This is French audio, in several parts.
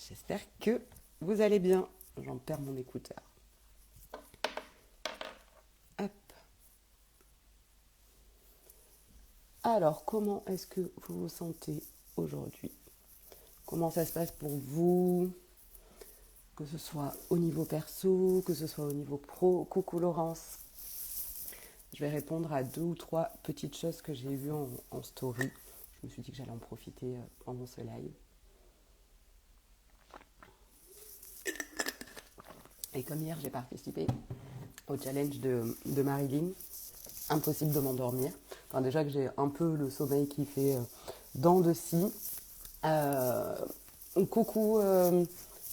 J'espère que vous allez bien. J'en perds mon écouteur. Hop. Alors, comment est-ce que vous vous sentez aujourd'hui? Comment ça se passe pour vous? Que ce soit au niveau perso, que ce soit au niveau pro. Coucou Laurence. Je vais répondre à 2 ou 3 petites choses que j'ai vues en story. Je me suis dit que j'allais en profiter pendant ce live. Et comme hier, j'ai participé au challenge de Marilyn, impossible de m'endormir. Enfin, déjà que j'ai un peu le sommeil qui fait dents de scie. Euh, Coucou,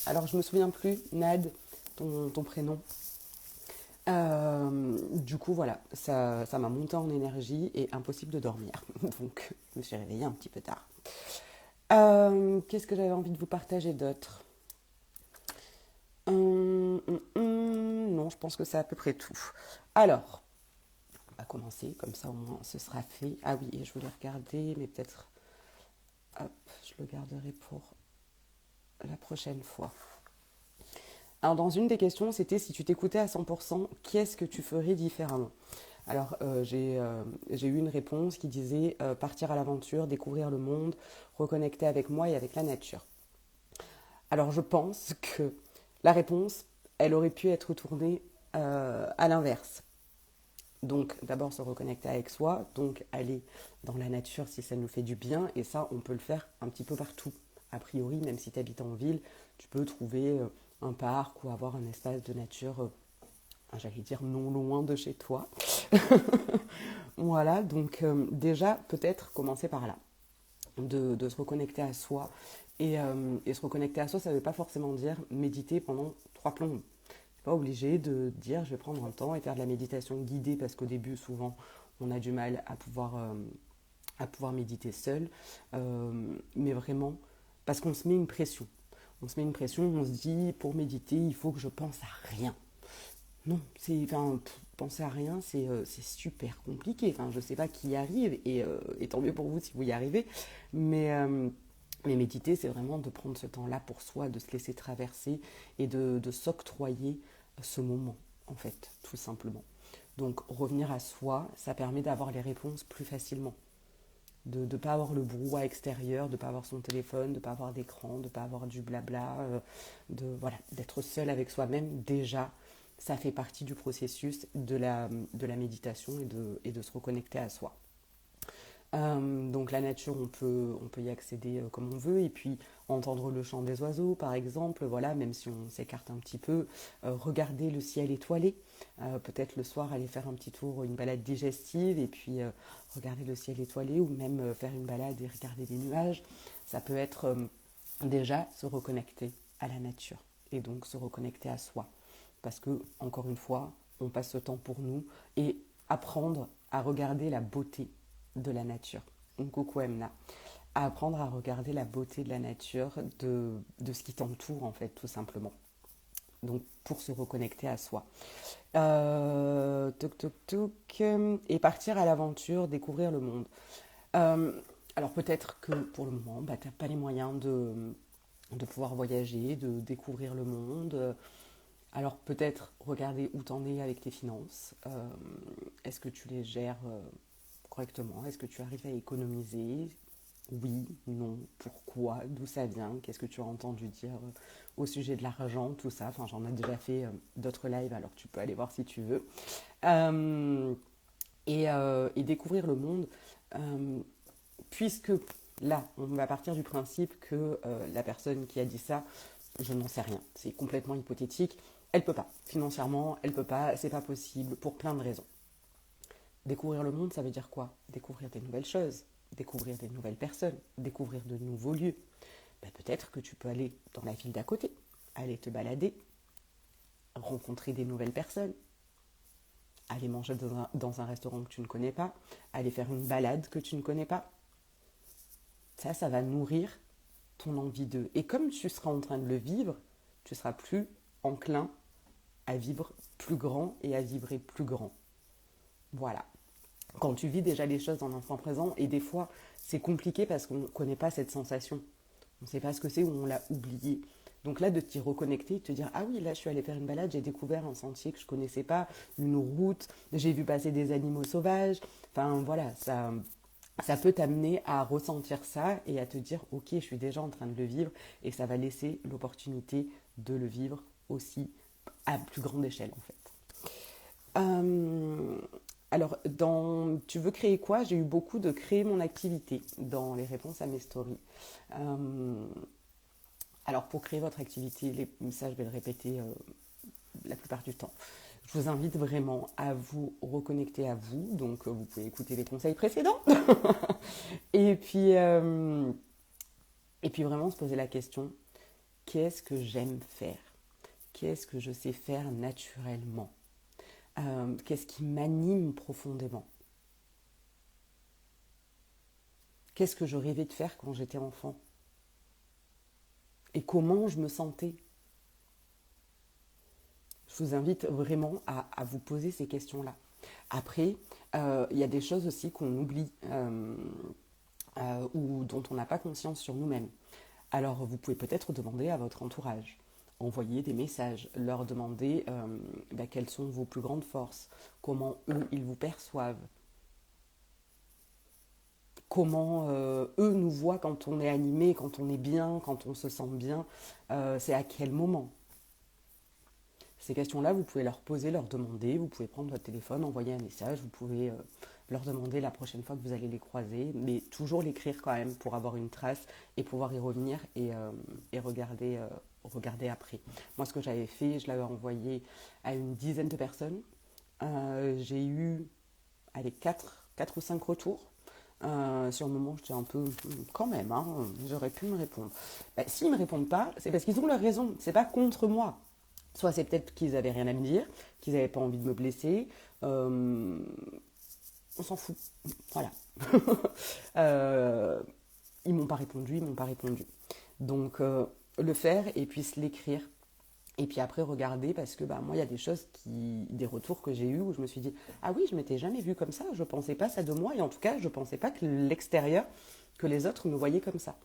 alors je me souviens plus, Nad, ton prénom. Du coup, voilà, ça m'a monté en énergie et impossible de dormir. Donc, je me suis réveillée un petit peu tard. Qu'est-ce que j'avais envie de vous partager d'autre? Non, je pense que c'est à peu près tout. Alors, on va commencer, comme ça au moins ce sera fait. Ah oui, et je voulais regarder, mais peut-être, hop, je le garderai pour la prochaine fois. Alors, dans une des questions, c'était si tu t'écoutais à 100%, qu'est-ce que tu ferais différemment? Alors, j'ai eu une réponse qui disait partir à l'aventure, découvrir le monde, reconnecter avec moi et avec la nature. Alors, je pense que la réponse, elle aurait pu être tournée à l'inverse. Donc, d'abord se reconnecter avec soi, donc aller dans la nature si ça nous fait du bien, et ça, on peut le faire un petit peu partout. A priori, même si tu habites en ville, tu peux trouver un parc ou avoir un espace de nature, j'allais dire non loin de chez toi. Voilà, donc déjà, peut-être commencer par là, de se reconnecter à soi. Et se reconnecter à soi, ça ne veut pas forcément dire méditer pendant 3 plombes. Pas obligé de dire je vais prendre un temps et faire de la méditation guidée parce qu'au début souvent on a du mal à pouvoir méditer seul, mais vraiment parce qu'on se met une pression. On se met une pression, on se dit pour méditer il faut que je pense à rien. Non, penser à rien c'est super compliqué. Enfin, je ne sais pas qui y arrive et tant mieux pour vous si vous y arrivez, mais mais méditer, c'est vraiment de prendre ce temps-là pour soi, de se laisser traverser et de s'octroyer ce moment, en fait, tout simplement. Donc, revenir à soi, ça permet d'avoir les réponses plus facilement. De ne pas avoir le brouhaha extérieur, de ne pas avoir son téléphone, de ne pas avoir d'écran, de ne pas avoir du blabla, voilà, d'être seul avec soi-même. Déjà, ça fait partie du processus de la méditation et de se reconnecter à soi. Donc la nature, on peut y accéder comme on veut, et puis entendre le chant des oiseaux, par exemple, voilà, même si on s'écarte un petit peu, regarder le ciel étoilé, peut-être le soir aller faire un petit tour, une balade digestive, et puis regarder le ciel étoilé, ou même faire une balade et regarder les nuages, ça peut être déjà se reconnecter à la nature, et donc se reconnecter à soi, parce que, encore une fois, on passe ce temps pour nous, et apprendre à regarder la beauté de la nature. Donc, coucou Emna. À apprendre à regarder la beauté de la nature, de ce qui t'entoure en fait, tout simplement. Donc pour se reconnecter à soi. Toc toc toc. Et partir à l'aventure, découvrir le monde. Euh, alors peut-être que pour le moment, bah, tu n'as pas les moyens de pouvoir voyager, de découvrir le monde. Alors peut-être regarder où t'en es avec tes finances. Est-ce que tu les gères correctement? Est-ce que tu arrives à économiser? Oui, non, pourquoi, d'où ça vient, qu'est-ce que tu as entendu dire au sujet de l'argent, tout ça. Enfin, j'en ai déjà fait d'autres lives, alors tu peux aller voir si tu veux. Euh, et découvrir le monde, euh, puisque là, on va partir du principe que la personne qui a dit ça, je n'en sais rien, c'est complètement hypothétique, elle peut pas, financièrement, elle peut pas, c'est pas possible, pour plein de raisons. Découvrir le monde, ça veut dire quoi? Découvrir des nouvelles choses, découvrir des nouvelles personnes, découvrir de nouveaux lieux. Ben, peut-être que tu peux aller dans la ville d'à côté, aller te balader, rencontrer des nouvelles personnes, aller manger dans un restaurant que tu ne connais pas, aller faire une balade que tu ne connais pas. Ça va nourrir ton envie d'eux. Et comme tu seras en train de le vivre, tu seras plus enclin à vivre plus grand et à vibrer plus grand. Voilà. Quand tu vis déjà les choses dans l'instant présent, et des fois c'est compliqué parce qu'on ne connaît pas cette sensation. On ne sait pas ce que c'est ou on l'a oublié. Donc là, de t'y reconnecter, de te dire, ah oui, là, je suis allée faire une balade, j'ai découvert un sentier que je ne connaissais pas, une route, j'ai vu passer des animaux sauvages. Enfin, voilà, ça peut t'amener à ressentir ça et à te dire, ok, je suis déjà en train de le vivre et ça va laisser l'opportunité de le vivre aussi à plus grande échelle, en fait. Euh, alors, tu veux créer quoi? J'ai eu beaucoup de créer mon activité dans les réponses à mes stories. Euh, alors, pour créer votre activité, ça, je vais le répéter la plupart du temps. Je vous invite vraiment à vous reconnecter à vous. Donc, vous pouvez écouter les conseils précédents. et, puis, euh, et puis, vraiment se poser la question, qu'est-ce que j'aime faire? Qu'est-ce que je sais faire naturellement? Qu'est-ce qui m'anime profondément? Qu'est-ce que je rêvais de faire quand j'étais enfant? Et comment je me sentais? Je vous invite vraiment à vous poser ces questions-là. Après, il y a des choses aussi qu'on oublie ou dont on n'a pas conscience sur nous-mêmes. Alors, vous pouvez peut-être demander à votre entourage, envoyer des messages, leur demander quelles sont vos plus grandes forces, comment eux, ils vous perçoivent, comment eux nous voient quand on est animé, quand on est bien, quand on se sent bien, c'est à quel moment. Ces questions-là, vous pouvez leur poser, leur demander, vous pouvez prendre votre téléphone, envoyer un message, vous pouvez leur demander la prochaine fois que vous allez les croiser, mais toujours l'écrire quand même pour avoir une trace et pouvoir y revenir et regarder après. Moi, ce que j'avais fait, je l'avais envoyé à une dizaine de personnes. J'ai eu, allez, 4 ou 5 retours. Sur le moment, j'étais un peu, quand même, hein, j'aurais pu me répondre. S'ils ne me répondent pas, c'est parce qu'ils ont leur raison, c'est pas contre moi. Soit c'est peut-être qu'ils n'avaient rien à me dire, qu'ils n'avaient pas envie de me blesser. On s'en fout. Voilà. euh, ils m'ont pas répondu, ils m'ont pas répondu. Donc le faire et puis se l'écrire. Et puis après regarder parce que moi il y a des choses des retours que j'ai eus où je me suis dit ah oui je m'étais jamais vue comme ça, je pensais pas ça de moi et en tout cas je pensais pas que l'extérieur, que les autres me voyaient comme ça.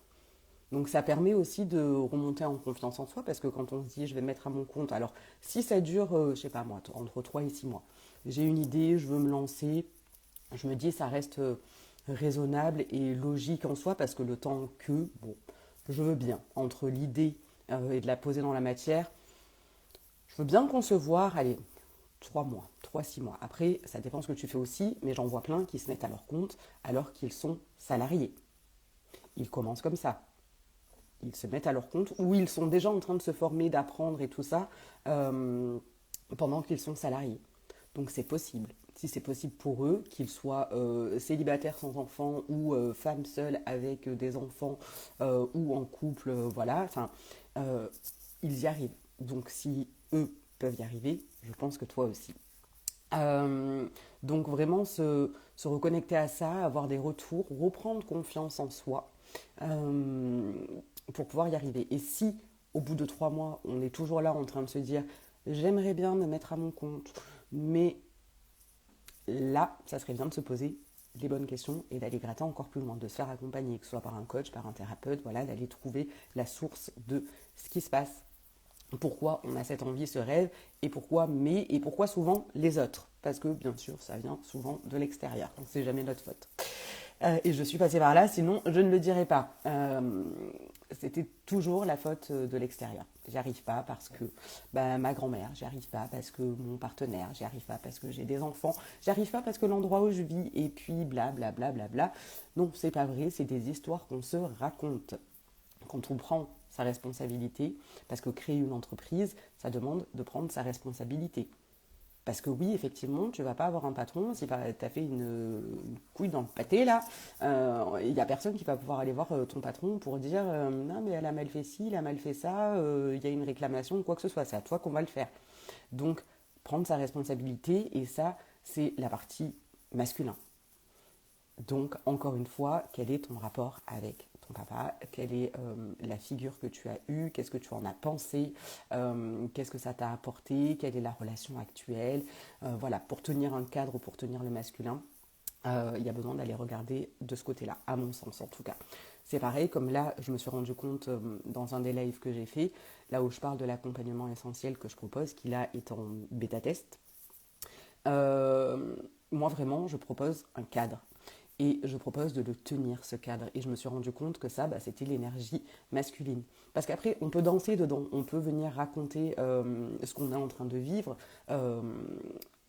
Donc ça permet aussi de remonter en confiance en soi parce que quand on se dit je vais me mettre à mon compte, alors si ça dure, je sais pas moi, entre 3 et 6 mois, j'ai une idée, je veux me lancer, je me dis ça reste raisonnable et logique en soi parce que le temps que, bon, je veux bien, entre l'idée et de la poser dans la matière, je veux bien concevoir, allez, 3 mois, 3 6 mois. Après, ça dépend ce que tu fais aussi, mais j'en vois plein qui se mettent à leur compte alors qu'ils sont salariés. Ils commencent comme ça. Ils se mettent à leur compte ou ils sont déjà en train de se former, d'apprendre et tout ça pendant qu'ils sont salariés. Donc c'est possible. Si c'est possible pour eux, qu'ils soient célibataires sans enfants ou femmes seules avec des enfants ou en couple, voilà, enfin, ils y arrivent. Donc si eux peuvent y arriver, je pense que toi aussi. Euh, donc vraiment se reconnecter à ça, avoir des retours, reprendre confiance en soi euh, pour pouvoir y arriver. Et si au bout de 3 mois, on est toujours là en train de se dire j'aimerais bien me mettre à mon compte, mais là, ça serait bien de se poser les bonnes questions et d'aller gratter encore plus loin, de se faire accompagner, que ce soit par un coach, par un thérapeute, voilà, d'aller trouver la source de ce qui se passe, pourquoi on a cette envie, ce rêve, et pourquoi souvent les autres. Parce que bien sûr, ça vient souvent de l'extérieur, donc c'est jamais notre faute. Et je suis passée par là, sinon je ne le dirais pas. C'était toujours la faute de l'extérieur. J'y arrive pas parce que ma grand-mère, j'y arrive pas parce que mon partenaire, j'y arrive pas parce que j'ai des enfants, j'y arrive pas parce que l'endroit où je vis, et puis bla bla bla bla bla. Non, c'est pas vrai, c'est des histoires qu'on se raconte. Quand on prend sa responsabilité, parce que créer une entreprise, ça demande de prendre sa responsabilité. Parce que oui, effectivement, tu vas pas avoir un patron si tu as fait une couille dans le pâté là. Il n'y a personne qui va pouvoir aller voir ton patron pour dire non mais elle a mal fait ci, elle a mal fait ça, il y a une réclamation ou quoi que ce soit. C'est à toi qu'on va le faire. Donc prendre sa responsabilité et ça c'est la partie masculin. Donc, encore une fois, quel est ton rapport avec ton papa? Quelle est la figure que tu as eue? Qu'est-ce que tu en as pensé? Qu'est-ce que ça t'a apporté? Quelle est la relation actuelle? Voilà, pour tenir un cadre, pour tenir le masculin, il y a besoin d'aller regarder de ce côté-là, à mon sens en tout cas. C'est pareil, comme là, je me suis rendu compte dans un des lives que j'ai fait, là où je parle de l'accompagnement essentiel que je propose, qui là est en bêta-test. Euh, Moi, vraiment, je propose un cadre. Et je propose de le tenir, ce cadre. Et je me suis rendu compte que ça, c'était l'énergie masculine. Parce qu'après, on peut danser dedans, on peut venir raconter ce qu'on est en train de vivre, euh,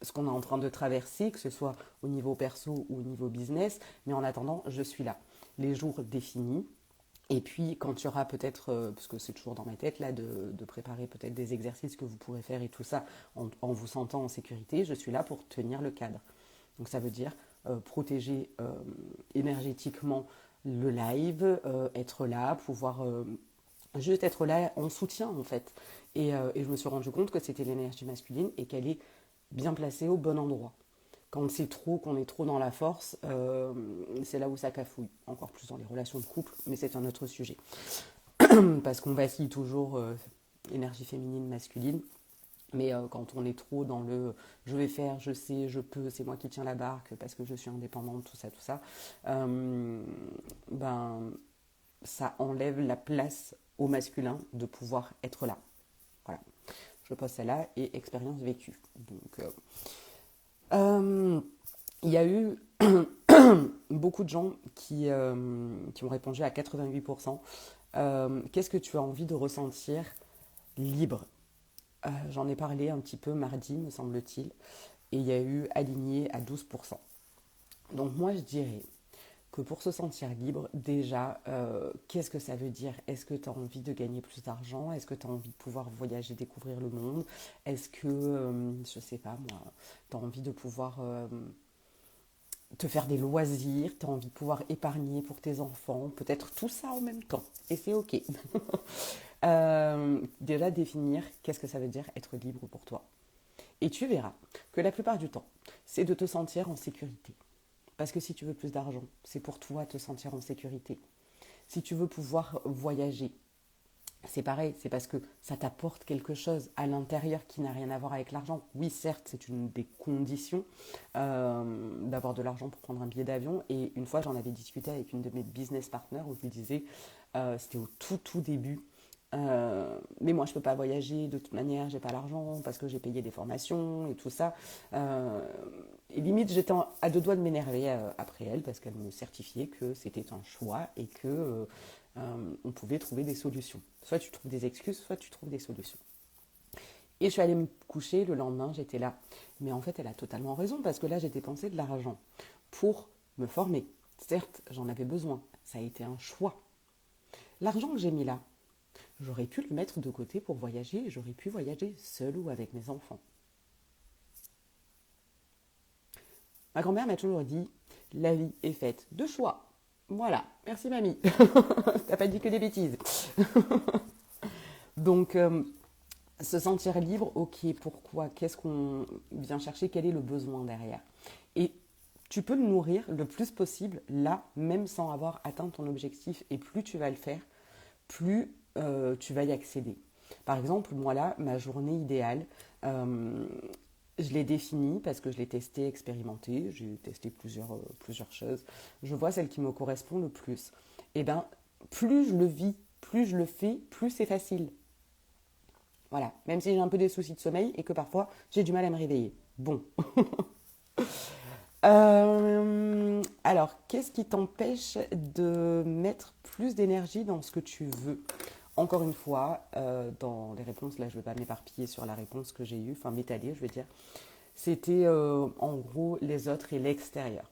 ce qu'on est en train de traverser, que ce soit au niveau perso ou au niveau business. Mais en attendant, je suis là. Les jours définis. Et puis, quand tu auras peut-être, parce que c'est toujours dans ma tête, là, de préparer peut-être des exercices que vous pourrez faire et tout ça en vous sentant en sécurité, je suis là pour tenir le cadre. Donc ça veut dire protéger énergétiquement le live, être là, pouvoir juste être là en soutien en fait. Et je me suis rendu compte que c'était l'énergie masculine et qu'elle est bien placée au bon endroit. Quand c'est trop, qu'on est trop dans la force, c'est là où ça cafouille. Encore plus dans les relations de couple, mais c'est un autre sujet. Parce qu'on vacille toujours énergie féminine, masculine. Mais quand on est trop dans le je vais faire, je sais, je peux, c'est moi qui tiens la barque parce que je suis indépendante, tout ça, euh, ben, ça enlève la place au masculin de pouvoir être là. Voilà. Je pose celle-là et expérience vécue. Donc, il y a eu beaucoup de gens qui ont répondu à 88%. Qu'est-ce que tu as envie de ressentir libre? J'en ai parlé un petit peu mardi, me semble-t-il, et il y a eu aligné à 12%. Donc moi, je dirais que pour se sentir libre, déjà, qu'est-ce que ça veut dire? Est-ce que tu as envie de gagner plus d'argent? Est-ce que tu as envie de pouvoir voyager, découvrir le monde? Est-ce que, je sais pas moi, tu as envie de pouvoir te faire des loisirs? Tu as envie de pouvoir épargner pour tes enfants? Peut-être tout ça en même temps. Et c'est OK. Déjà, définir qu'est-ce que ça veut dire être libre pour toi. Et tu verras que la plupart du temps, c'est de te sentir en sécurité. Parce que si tu veux plus d'argent, c'est pour toi te sentir en sécurité. Si tu veux pouvoir voyager, c'est pareil, c'est parce que ça t'apporte quelque chose à l'intérieur qui n'a rien à voir avec l'argent. Oui, certes, c'est une des conditions d'avoir de l'argent pour prendre un billet d'avion. Et une fois, j'en avais discuté avec une de mes business partners où je lui disais, c'était au tout début, mais moi je peux pas voyager de toute manière, j'ai pas l'argent parce que j'ai payé des formations et tout ça. Et limite j'étais à deux doigts de m'énerver après elle parce qu'elle me certifiait que c'était un choix et que on pouvait trouver des solutions. Soit tu trouves des excuses, soit tu trouves des solutions. Et je suis allée me coucher, le lendemain j'étais là. Mais en fait elle a totalement raison parce que là j'ai dépensé de l'argent pour me former. Certes j'en avais besoin, ça a été un choix. L'argent que j'ai mis là, j'aurais pu le mettre de côté pour voyager, j'aurais pu voyager seule ou avec mes enfants. Ma grand-mère m'a toujours dit, la vie est faite de choix. Voilà, merci mamie. T'as pas dit que des bêtises. Donc, se sentir libre, ok, pourquoi? Qu'est-ce qu'on vient chercher? Quel est le besoin derrière? Et tu peux le nourrir le plus possible là, même sans avoir atteint ton objectif. Et plus tu vas le faire, plus tu vas y accéder. Par exemple, moi là, ma journée idéale, je l'ai définie parce que je l'ai testée, expérimentée, j'ai testé plusieurs choses. Je vois celle qui me correspond le plus. Et bien, plus je le vis, plus je le fais, plus c'est facile. Voilà, même si j'ai un peu des soucis de sommeil et que parfois j'ai du mal à me réveiller. Bon. Alors, qu'est-ce qui t'empêche de mettre plus d'énergie dans ce que tu veux? Encore une fois, dans les réponses, là je ne vais pas m'éparpiller sur la réponse que j'ai eue, enfin m'étaler je veux dire, c'était en gros les autres et l'extérieur.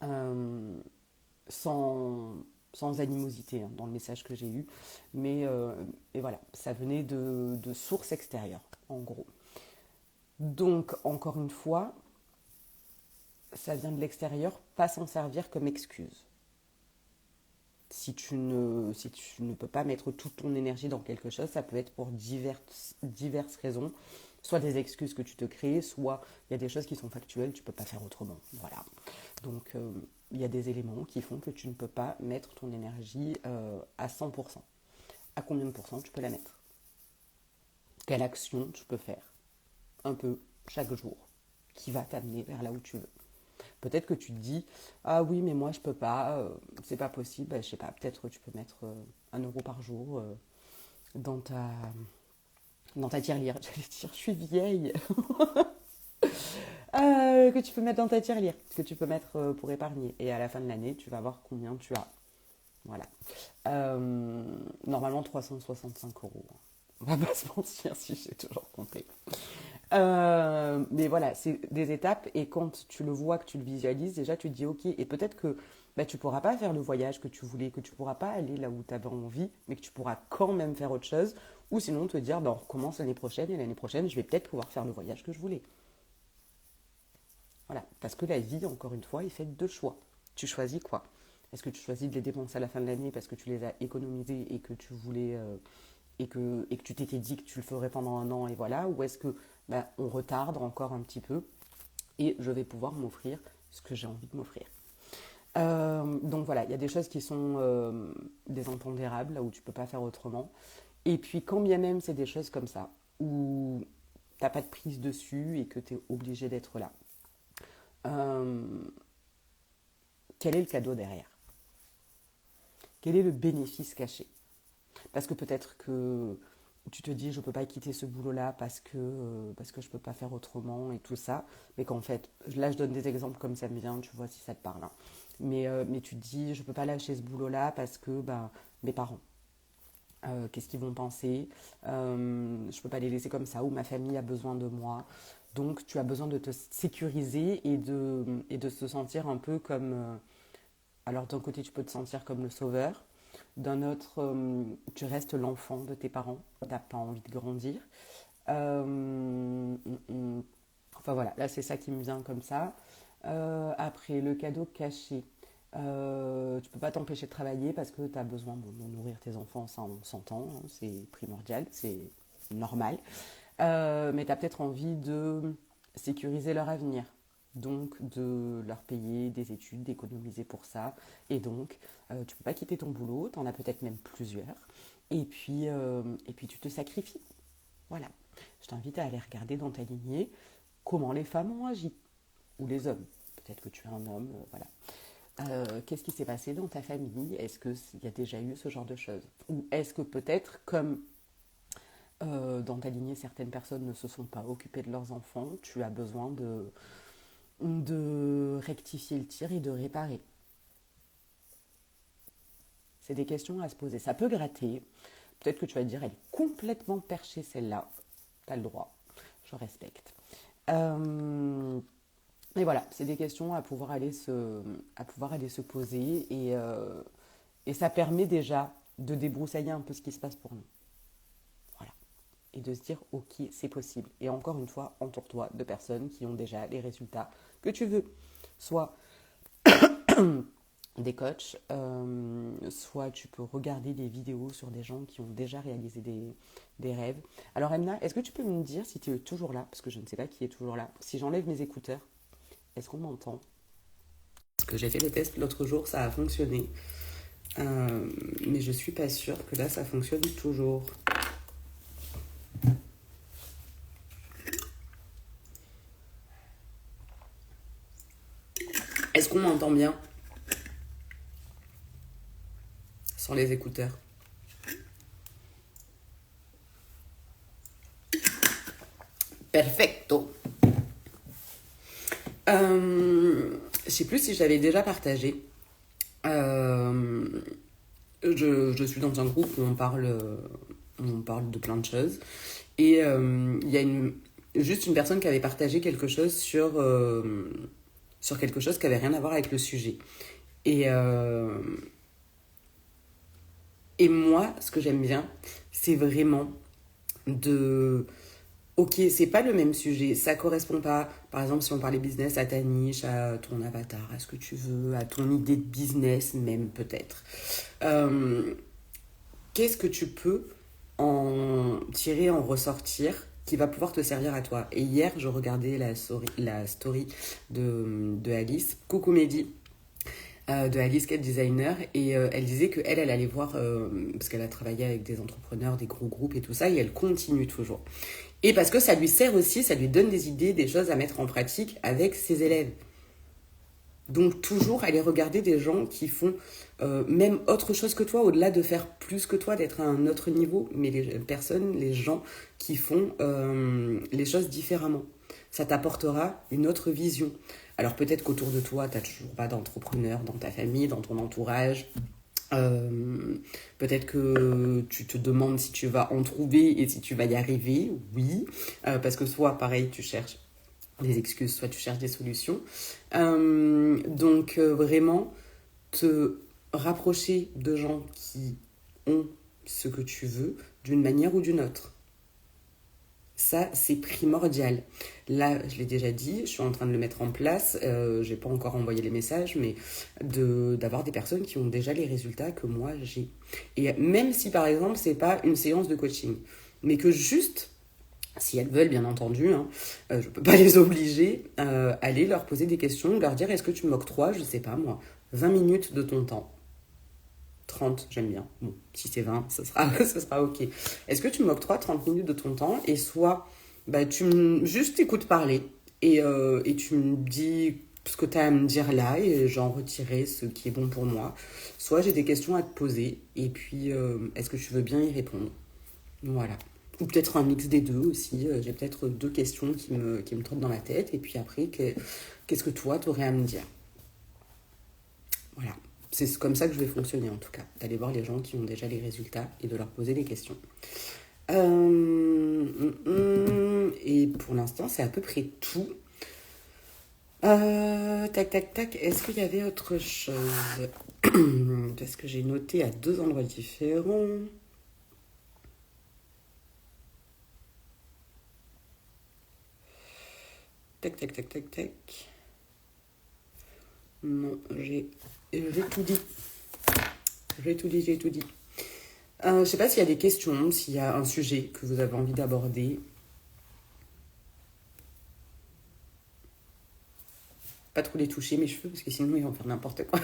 Euh, sans, sans animosité dans le message que j'ai eu, mais et voilà, ça venait de sources extérieures, en gros. Donc, encore une fois, ça vient de l'extérieur, pas s'en servir comme excuse. Si tu ne peux pas mettre toute ton énergie dans quelque chose, ça peut être pour diverses raisons. Soit des excuses que tu te crées, soit il y a des choses qui sont factuelles, tu ne peux pas faire autrement. Voilà. Donc, il y a des éléments qui font que tu ne peux pas mettre ton énergie à 100%. À combien de pourcents tu peux la mettre? Quelle action tu peux faire un peu chaque jour qui va t'amener vers là où tu veux? Peut-être que tu te dis, ah oui, mais moi je peux pas, c'est pas possible. Je sais pas, peut-être tu peux mettre 1 euro par jour dans ta tirelire. J'allais dire, je suis vieille. Que tu peux mettre dans ta tirelire, que tu peux mettre pour épargner. Et à la fin de l'année, tu vas voir combien tu as. Voilà. Normalement, 365 euros. On va pas se mentir si j'ai toujours compté. Mais voilà, c'est des étapes et quand tu le vois, que tu le visualises, déjà tu te dis ok, et peut-être que tu pourras pas faire le voyage que tu voulais, que tu pourras pas aller là où tu avais envie, mais que tu pourras quand même faire autre chose, ou sinon te dire on recommence l'année prochaine et l'année prochaine je vais peut-être pouvoir faire le voyage que je voulais. Voilà, parce que la vie, encore une fois, est faite de choix. Tu choisis quoi? Est-ce que tu choisis de les dépenser à la fin de l'année parce que tu les as économisés et que tu voulais et que tu t'étais dit que tu le ferais pendant un an et voilà, ou est-ce que on retarde encore un petit peu et je vais pouvoir m'offrir ce que j'ai envie de m'offrir. Donc voilà, il y a des choses qui sont des impondérables, là où tu peux pas faire autrement. Et puis quand bien même c'est des choses comme ça, où t'as pas de prise dessus et que tu es obligé d'être là, euh, quel est le cadeau derrière? Quel est le bénéfice caché? Parce que peut-être que tu te dis je peux pas quitter ce boulot-là parce que je peux pas faire autrement et tout ça, mais qu'en fait, là je donne des exemples comme ça me vient, tu vois si ça te parle, hein. Mais tu te dis je peux pas lâcher ce boulot-là parce que mes parents, qu'est-ce qu'ils vont penser, je peux pas les laisser comme ça, ou ma famille a besoin de moi. Donc tu as besoin de te sécuriser et de se sentir un peu comme alors d'un côté, tu peux te sentir comme le sauveur. D'un autre, tu restes l'enfant de tes parents. Tu n'as pas envie de grandir. Enfin voilà, là c'est ça qui me vient comme ça. Après, le cadeau caché. Tu peux pas t'empêcher de travailler parce que tu as besoin de nourrir tes enfants, ça on s'entend, hein, c'est primordial, c'est normal. Mais tu as peut-être envie de sécuriser leur avenir, donc de leur payer des études, d'économiser pour ça. Et donc, tu ne peux pas quitter ton boulot, tu en as peut-être même plusieurs. Et puis tu te sacrifies. Voilà. Je t'invite à aller regarder dans ta lignée comment les femmes ont agi, ou les hommes. Peut-être que tu es un homme, voilà. Qu'est-ce qui s'est passé dans ta famille? Est-ce qu'il y a déjà eu ce genre de choses? Ou est-ce que peut-être, comme dans ta lignée, certaines personnes ne se sont pas occupées de leurs enfants, tu as besoin de rectifier le tir et de réparer? C'est des questions à se poser. Ça peut gratter. Peut-être que tu vas te dire, elle est complètement perchée celle-là. Tu as le droit. Je respecte. Mais voilà, c'est des questions à pouvoir aller se poser et ça permet déjà de débroussailler un peu ce qui se passe pour nous. Voilà. Et de se dire, ok, c'est possible. Et encore une fois, entoure-toi de personnes qui ont déjà les résultats que tu veux. Soit des coachs, soit tu peux regarder des vidéos sur des gens qui ont déjà réalisé des rêves. Alors Emna, est-ce que tu peux me dire si tu es toujours là? Parce que je ne sais pas qui est toujours là. Si j'enlève mes écouteurs, est-ce qu'on m'entend? Parce que j'ai fait le test l'autre jour, ça a fonctionné. Mais je suis pas sûre que là ça fonctionne toujours. Est-ce qu'on m'entend bien sans les écouteurs? Perfecto. Je sais plus si je l'avais déjà partagé. Je suis dans un groupe où on parle de plein de choses. Et il y a juste une personne qui avait partagé quelque chose sur quelque chose qui avait rien à voir avec le sujet. Et, euh, et moi, ce que j'aime bien, c'est vraiment de... Ok, c'est pas le même sujet, ça correspond pas, par exemple, si on parlait business, à ta niche, à ton avatar, à ce que tu veux, à ton idée de business même peut-être. Euh, Qu'est-ce que tu peux en tirer, en ressortir, qui va pouvoir te servir à toi? Et hier, je regardais la story de Alice, Coucou Mehdi, de Alice Cat Designer, et elle disait qu'elle allait voir, parce qu'elle a travaillé avec des entrepreneurs, des gros groupes et tout ça, et elle continue toujours. Et parce que ça lui sert aussi, ça lui donne des idées, des choses à mettre en pratique avec ses élèves. Donc toujours aller regarder des gens qui font même autre chose que toi, au-delà de faire plus que toi, d'être à un autre niveau, mais les personnes, les gens qui font les choses différemment. Ça t'apportera une autre vision. Alors peut-être qu'autour de toi, tu n'as toujours pas d'entrepreneurs dans ta famille, dans ton entourage. Peut-être que tu te demandes si tu vas en trouver et si tu vas y arriver, oui, parce que soit pareil tu cherches des excuses, soit tu cherches des solutions. Donc vraiment te rapprocher de gens qui ont ce que tu veux d'une manière ou d'une autre. Ça, c'est primordial. Là, je l'ai déjà dit, je suis en train de le mettre en place. Je n'ai pas encore envoyé les messages, mais d'avoir des personnes qui ont déjà les résultats que moi j'ai. Et même si, par exemple, c'est pas une séance de coaching, mais que juste, si elles veulent, bien entendu, hein, je ne peux pas les obliger, aller leur poser des questions, leur dire est-ce que tu m'octroies, je ne sais pas moi, 20 minutes de ton temps. 30, j'aime bien. Bon, si c'est 20, ce sera ok. Est-ce que tu m'octroies 30 minutes de ton temps et soit bah, juste écoutes parler et tu me dis ce que tu as à me dire là et j'en retirerai ce qui est bon pour moi. Soit j'ai des questions à te poser et puis est-ce que tu veux bien y répondre? Voilà. Ou peut-être un mix des deux aussi. J'ai peut-être deux questions qui me trottent dans la tête et puis après, qu'est-ce que toi, tu aurais à me dire? Voilà. C'est comme ça que je vais fonctionner en tout cas, d'aller voir les gens qui ont déjà les résultats et de leur poser des questions. Et pour l'instant, c'est à peu près tout. Tac, tac, tac. Est-ce qu'il y avait autre chose? Parce que j'ai noté à deux endroits différents. Tac, tac, tac, tac, tac. Non, j'ai tout dit. J'ai tout dit. Je ne sais pas s'il y a des questions, s'il y a un sujet que vous avez envie d'aborder. Pas trop les toucher mes cheveux parce que sinon ils vont faire n'importe quoi.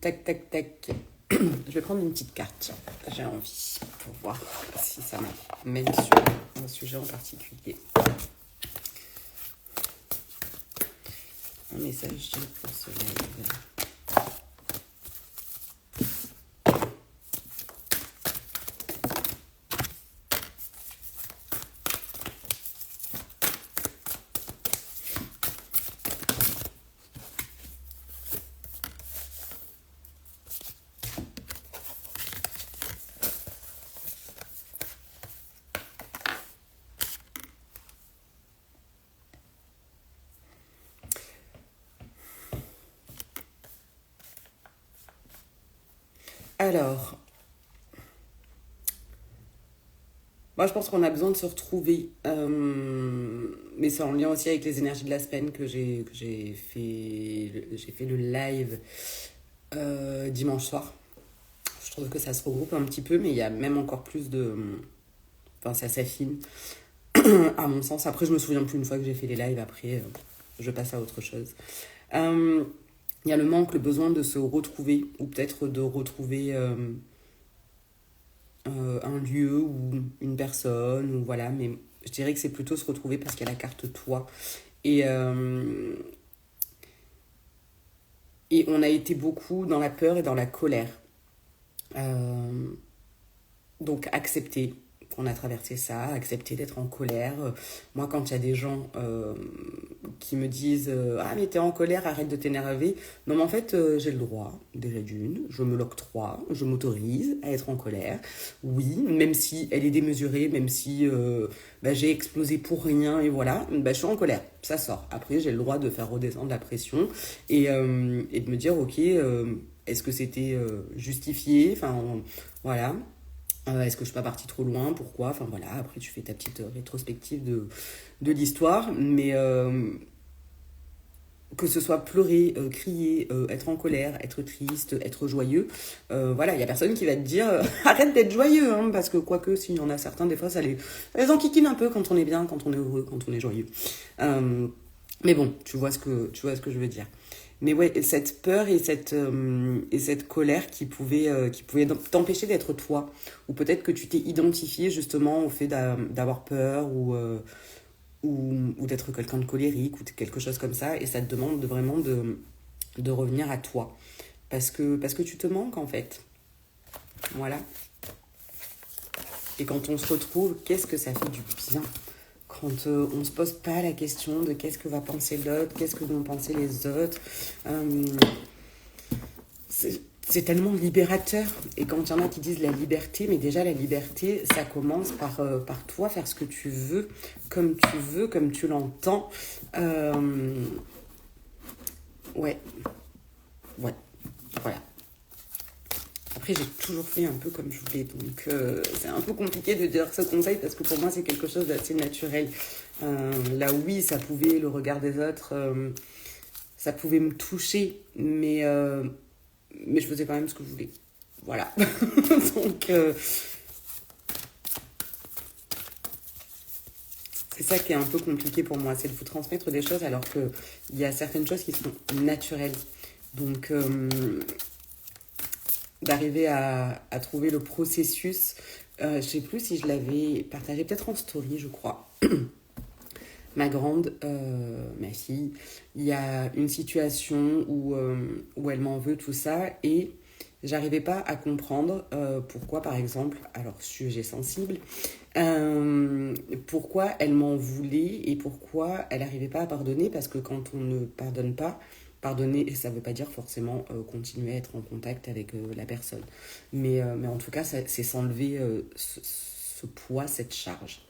Tac, tac, tac. Je vais prendre une petite carte. J'ai envie pour voir si ça m'amène sur un sujet en particulier. Un message pour ce live. Alors, moi je pense qu'on a besoin de se retrouver, mais c'est en lien aussi avec les énergies de la semaine que j'ai fait le live dimanche soir. Je trouve que ça se regroupe un petit peu, mais il y a même encore plus de... Enfin, ça s'affine, à mon sens. Après, je me souviens plus une fois que j'ai fait les lives, après, je passe à autre chose. Il y a le manque, le besoin de se retrouver, ou peut-être de retrouver un lieu ou une personne, ou voilà, mais je dirais que c'est plutôt se retrouver parce qu'il y a la carte toi. Et on a été beaucoup dans la peur et dans la colère. Donc accepter qu'on a traversé ça, accepter d'être en colère. Moi, quand il y a des gens qui me disent ah mais t'es en colère, arrête de t'énerver. Non mais en fait j'ai le droit, déjà d'une, je me l'octroie, je m'autorise à être en colère. Oui, même si elle est démesurée, même si j'ai explosé pour rien et voilà, je suis en colère, ça sort. Après j'ai le droit de faire redescendre la pression et de me dire ok, est-ce que c'était justifié, enfin voilà. Est-ce que je suis pas partie trop loin? Pourquoi? Enfin voilà, après tu fais ta petite rétrospective de l'histoire, mais que ce soit pleurer, crier, être en colère, être triste, être joyeux, voilà, il n'y a personne qui va te dire arrête d'être joyeux, hein, parce que quoique s'il y en a certains, des fois ça les enquiquine un peu quand on est bien, quand on est heureux, quand on est joyeux. Mais bon, tu vois ce que je veux dire. Mais ouais, cette peur et cette colère qui pouvait t'empêcher d'être toi. Ou peut-être que tu t'es identifié justement au fait d'avoir peur ou d'être quelqu'un de colérique ou quelque chose comme ça, et ça te demande vraiment de revenir à toi. Parce que tu te manques en fait. Voilà. Et quand on se retrouve, qu'est-ce que ça fait du bien quand on ne se pose pas la question de qu'est-ce que va penser l'autre, qu'est-ce que vont penser les autres. Euh, c'est tellement libérateur. Et quand il y en a qui disent la liberté, mais déjà la liberté, ça commence par toi, faire ce que tu veux, comme tu l'entends. Ouais, ouais, voilà. Après, j'ai toujours fait un peu comme je voulais, donc c'est un peu compliqué de dire ce conseil parce que pour moi, c'est quelque chose d'assez naturel. Là, oui, ça pouvait, le regard des autres, ça pouvait me toucher, mais je faisais quand même ce que je voulais. Voilà. Donc, c'est ça qui est un peu compliqué pour moi, c'est de vous transmettre des choses alors qu'il y a certaines choses qui sont naturelles. Donc, d'arriver à trouver le processus. Je ne sais plus si je l'avais partagé, peut-être en story, je crois. Ma grande, ma fille, il y a une situation où elle m'en veut, tout ça, et j'arrivais pas à comprendre pourquoi, par exemple, alors sujet sensible, pourquoi elle m'en voulait et pourquoi elle n'arrivait pas à pardonner, parce que quand on ne pardonne pas, pardonner, ça ne veut pas dire forcément continuer à être en contact avec la personne. Mais en tout cas, c'est s'enlever ce poids, cette charge.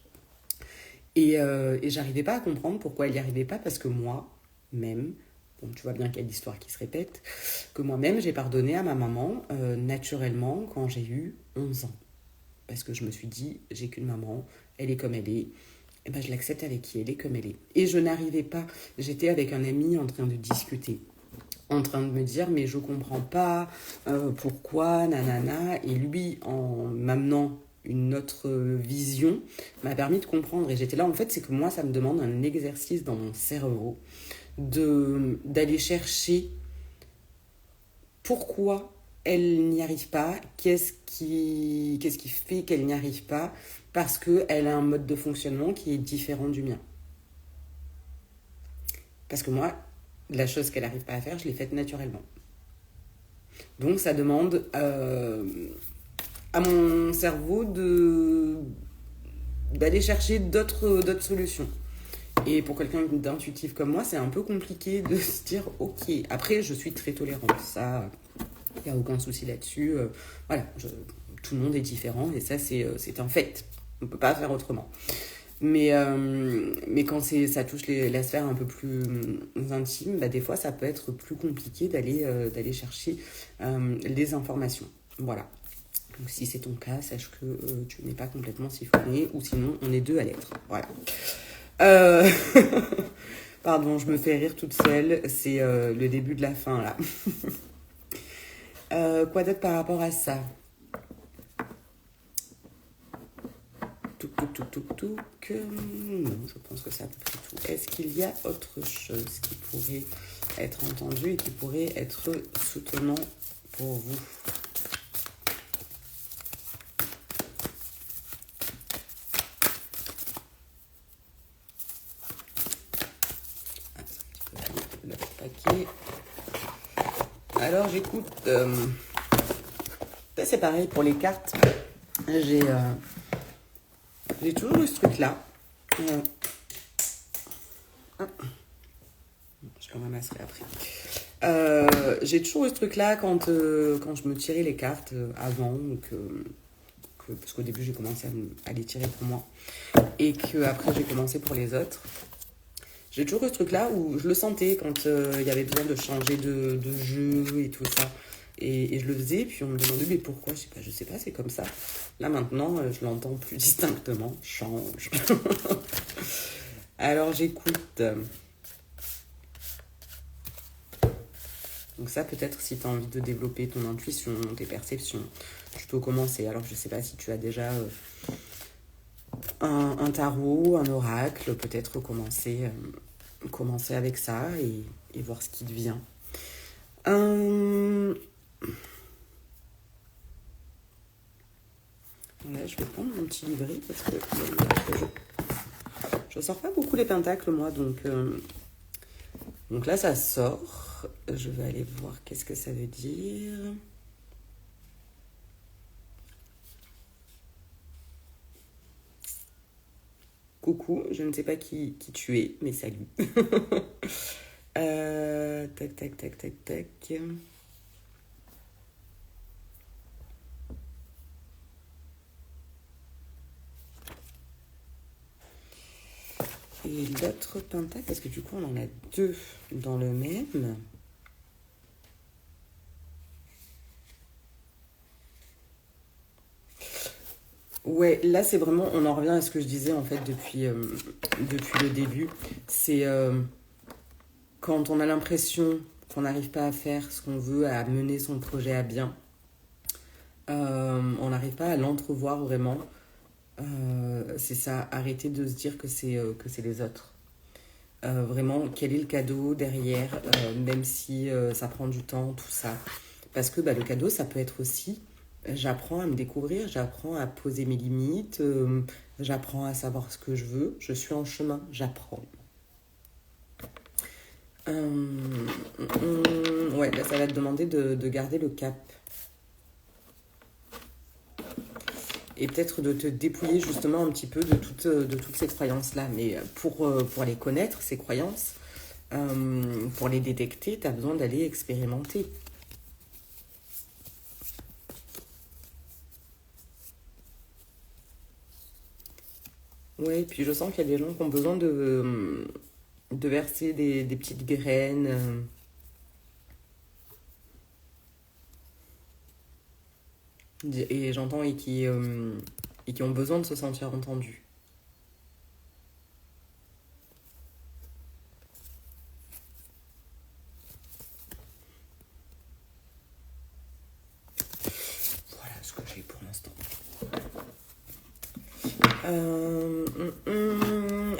Et j'arrivais pas à comprendre pourquoi elle n'y arrivait pas, parce que moi-même, bon, tu vois bien qu'il y a l'histoire qui se répète, que moi-même, j'ai pardonné à ma maman naturellement quand j'ai eu 11 ans. Parce que je me suis dit, j'ai qu'une maman, elle est comme elle est, et ben je l'accepte avec qui elle est comme elle est. Et je n'arrivais pas, j'étais avec un ami en train de discuter, en train de me dire, mais je comprends pas pourquoi, nanana, et lui, en m'amenant une autre vision, m'a permis de comprendre. Et j'étais là, en fait, c'est que moi, ça me demande un exercice dans mon cerveau d'aller chercher pourquoi elle n'y arrive pas, qu'est-ce qui fait qu'elle n'y arrive pas, parce qu'elle a un mode de fonctionnement qui est différent du mien. Parce que moi, la chose qu'elle n'arrive pas à faire, je l'ai faite naturellement. Donc ça demande à mon cerveau d'aller chercher d'autres solutions. Et pour quelqu'un d'intuitif comme moi, c'est un peu compliqué de se dire ok. Après, je suis très tolérante, ça, il n'y a aucun souci là-dessus. Voilà, tout le monde est différent et ça, c'est un fait. On ne peut pas faire autrement. Mais quand ça touche la sphère un peu plus intime, bah, des fois, ça peut être plus compliqué d'aller chercher les informations. Voilà. Donc, si c'est ton cas, sache que tu n'es pas complètement siphonné, ou sinon, on est deux à l'être. Voilà. Euh... Pardon, je me fais rire toute seule. C'est le début de la fin, là. Quoi d'autre par rapport à ça? Non, je pense que c'est à peu près tout. Est-ce qu'il y a autre chose qui pourrait être entendu et qui pourrait être soutenant pour vous? Ah, c'est un petit peu le paquet. Alors j'écoute. C'est pareil pour les cartes. J'ai toujours eu ce truc-là. Je le ramasserai après. J'ai toujours eu ce truc-là quand je me tirais les cartes avant, parce qu'au début j'ai commencé à les tirer pour moi et qu'après j'ai commencé pour les autres. J'ai toujours eu ce truc-là où je le sentais quand il y avait besoin de changer de jeu et tout ça. Et je le faisais, puis on me demandait mais pourquoi, je sais pas, c'est comme ça. Là maintenant, je l'entends plus distinctement. Change. Alors j'écoute. Donc ça, peut-être si tu as envie de développer ton intuition, tes perceptions, tu peux commencer. Alors je sais pas si tu as déjà un tarot, un oracle, peut-être commencer avec ça et voir ce qui te vient. Là, je vais prendre mon petit livret parce que je Je sors pas beaucoup les pentacles, moi, donc là, ça sort. Je vais aller voir qu'est-ce que ça veut dire. Coucou, je ne sais pas qui tu es, mais salut. Tac, tac, tac, tac, tac. Et l'autre pentacle, parce que du coup, on en a deux dans le même. Ouais, là, c'est vraiment, on en revient à ce que je disais, en fait, depuis le début. C'est quand on a l'impression qu'on n'arrive pas à faire ce qu'on veut, à mener son projet à bien, on n'arrive pas à l'entrevoir vraiment. C'est ça, arrêter de se dire que c'est les autres. Vraiment, quel est le cadeau derrière, même si ça prend du temps, tout ça. Parce que le cadeau, ça peut être aussi, j'apprends à me découvrir, j'apprends à poser mes limites, j'apprends à savoir ce que je veux, je suis en chemin, j'apprends. Ouais, là, ça va te demander de garder le cap. Et peut-être de te dépouiller justement un petit peu de toutes ces croyances-là. Mais pour les connaître, ces croyances, pour les détecter, tu as besoin d'aller expérimenter. Ouais, puis je sens qu'il y a des gens qui ont besoin de verser des petites graines. Et j'entends et qui ont besoin de se sentir entendus. Voilà ce que j'ai pour l'instant.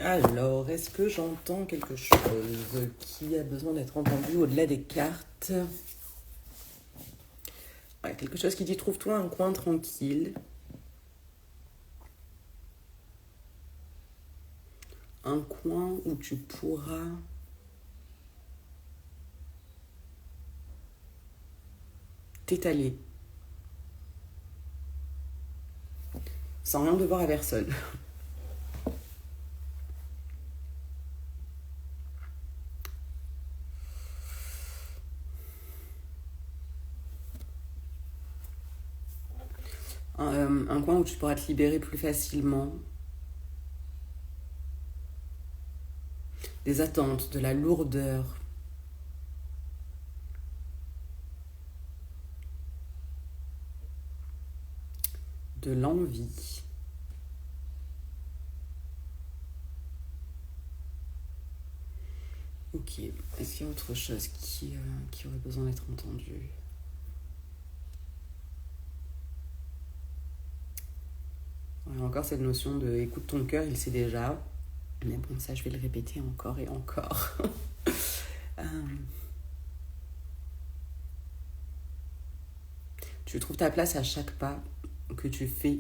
Alors, est-ce que j'entends quelque chose qui a besoin d'être entendu au-delà des cartes? Ouais, quelque chose qui dit trouve-toi un coin tranquille. Un coin où tu pourras t'étaler. Sans rien devoir à personne. Un coin où tu pourras te libérer plus facilement des attentes, de la lourdeur, de l'envie. Ok, est-ce qu'il y a autre chose qui aurait besoin d'être entendu? Ouais, encore cette notion de écoute ton cœur, il sait déjà. Mais bon, ça je vais le répéter encore et encore. Tu trouves ta place à chaque pas que tu fais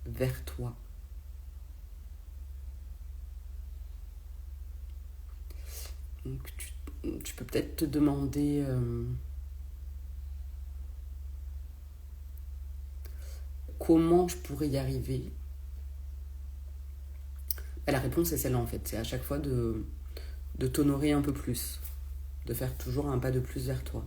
vers toi. Donc tu peux peut-être te demander comment je pourrais y arriver. La réponse est celle-là en fait, c'est à chaque fois de t'honorer un peu plus, de faire toujours un pas de plus vers toi.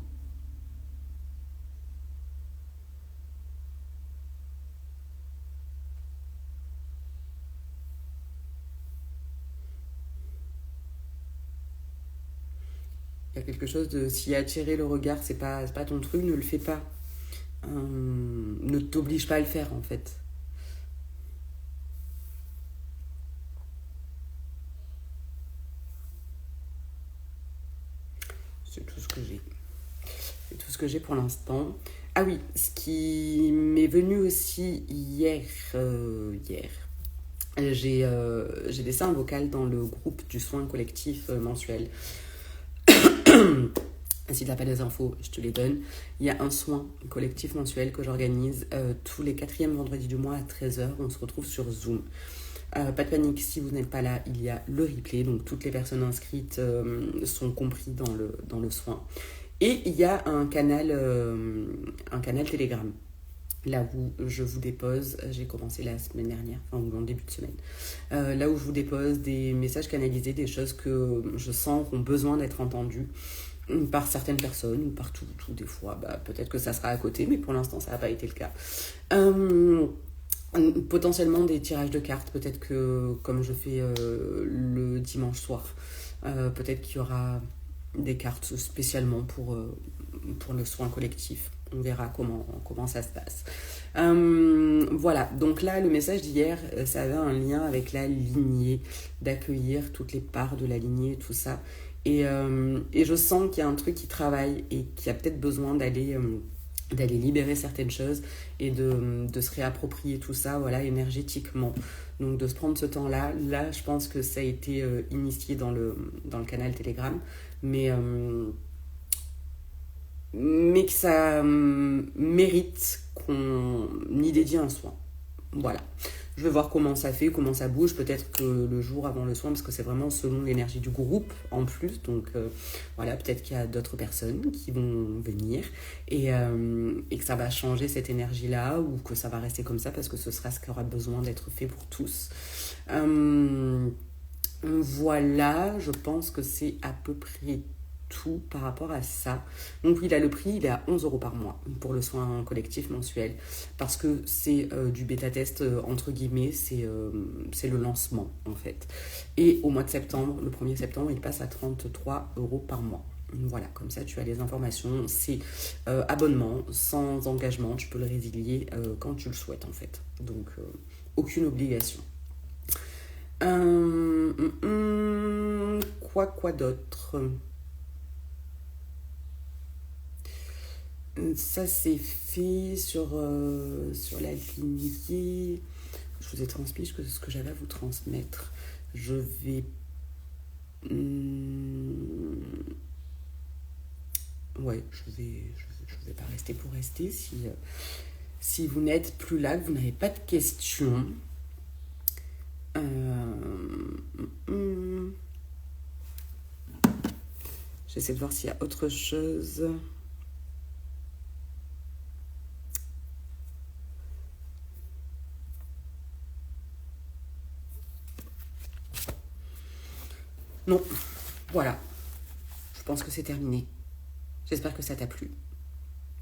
Il y a quelque chose de si attirer le regard c'est pas ton truc, ne le fais pas. Ne t'oblige pas à le faire en fait. C'est tout ce que j'ai. C'est tout ce que j'ai pour l'instant. Ah oui, ce qui m'est venu aussi hier, j'ai laissé un vocal dans le groupe du soin collectif mensuel. Si tu n'as pas des infos, je te les donne. Il y a un soin collectif mensuel que j'organise tous les 4e vendredis du mois à 13h. On se retrouve sur Zoom. Pas de panique, si vous n'êtes pas là, il y a le replay, donc toutes les personnes inscrites sont comprises dans le soin. Et il y a un canal Telegram, là où je vous dépose, j'ai commencé la semaine dernière, enfin en début de semaine, là où je vous dépose des messages canalisés, des choses que je sens ont besoin d'être entendues par certaines personnes ou par tout des fois, peut-être que ça sera à côté, mais pour l'instant ça n'a pas été le cas. Potentiellement des tirages de cartes, peut-être que comme je fais le dimanche soir, peut-être qu'il y aura des cartes spécialement pour le soin collectif. On verra comment ça se passe. Voilà, donc là, le message d'hier, ça avait un lien avec la lignée, d'accueillir toutes les parts de la lignée, tout ça. Et je sens qu'il y a un truc qui travaille et qui a peut-être besoin d'aller libérer certaines choses et de se réapproprier tout ça, voilà, énergétiquement. Donc de se prendre ce temps-là, là je pense que ça a été initié dans le canal Telegram, mais que ça mérite qu'on y dédie un soin. Voilà. Je vais voir comment ça fait, comment ça bouge, peut-être que le jour avant le soin, parce que c'est vraiment selon l'énergie du groupe en plus, donc voilà, peut-être qu'il y a d'autres personnes qui vont venir et que ça va changer cette énergie-là ou que ça va rester comme ça parce que ce sera ce qui aura besoin d'être fait pour tous. Voilà, je pense que c'est à peu près tout par rapport à ça. Donc oui, là, le prix, il est à 11 € par mois pour le soin collectif mensuel parce que c'est du bêta-test, entre guillemets, c'est le lancement, en fait. Et au mois de septembre, le 1er septembre, il passe à 33 € par mois. Voilà, comme ça, tu as les informations. C'est abonnement, sans engagement. Tu peux le résilier quand tu le souhaites, en fait. Donc, aucune obligation. Quoi d'autre ? Ça c'est fait sur la lignée. Je vous ai transmis ce que j'avais à vous transmettre. Je vais... ouais, je vais pas rester pour rester. Si vous n'êtes plus là, que vous n'avez pas de questions... J'essaie de voir s'il y a autre chose... Non, voilà. Je pense que c'est terminé. J'espère que ça t'a plu.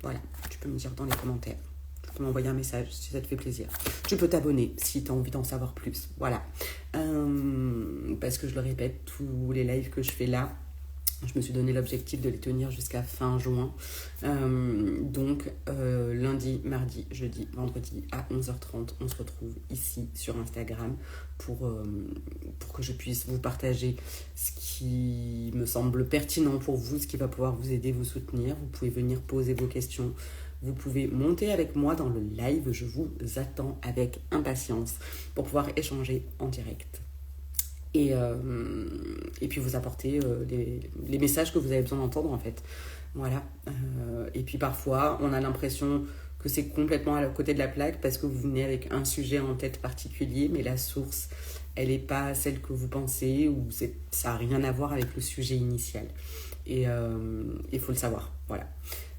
Voilà, tu peux me dire dans les commentaires. Tu peux m'envoyer un message si ça te fait plaisir. Tu peux t'abonner si tu as envie d'en savoir plus. Voilà. Parce que je le répète, tous les lives que je fais là, je me suis donné l'objectif de les tenir jusqu'à fin juin. Donc, lundi, mardi, jeudi, vendredi à 11h30, on se retrouve ici sur Instagram pour que je puisse vous partager ce qui me semble pertinent pour vous, ce qui va pouvoir vous aider, vous soutenir. Vous pouvez venir poser vos questions. Vous pouvez monter avec moi dans le live. Je vous attends avec impatience pour pouvoir échanger en direct. Et puis vous apporter les messages que vous avez besoin d'entendre en fait. Voilà. Et puis parfois, on a l'impression que c'est complètement à côté de la plaque parce que vous venez avec un sujet en tête particulier, mais la source, elle n'est pas celle que vous pensez ou ça n'a rien à voir avec le sujet initial. Et il faut le savoir. Voilà.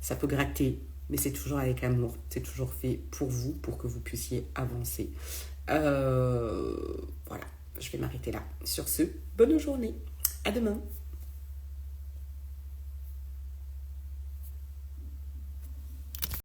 Ça peut gratter, mais c'est toujours avec amour. C'est toujours fait pour vous, pour que vous puissiez avancer. Voilà. Je vais m'arrêter là. Sur ce, bonne journée. À demain.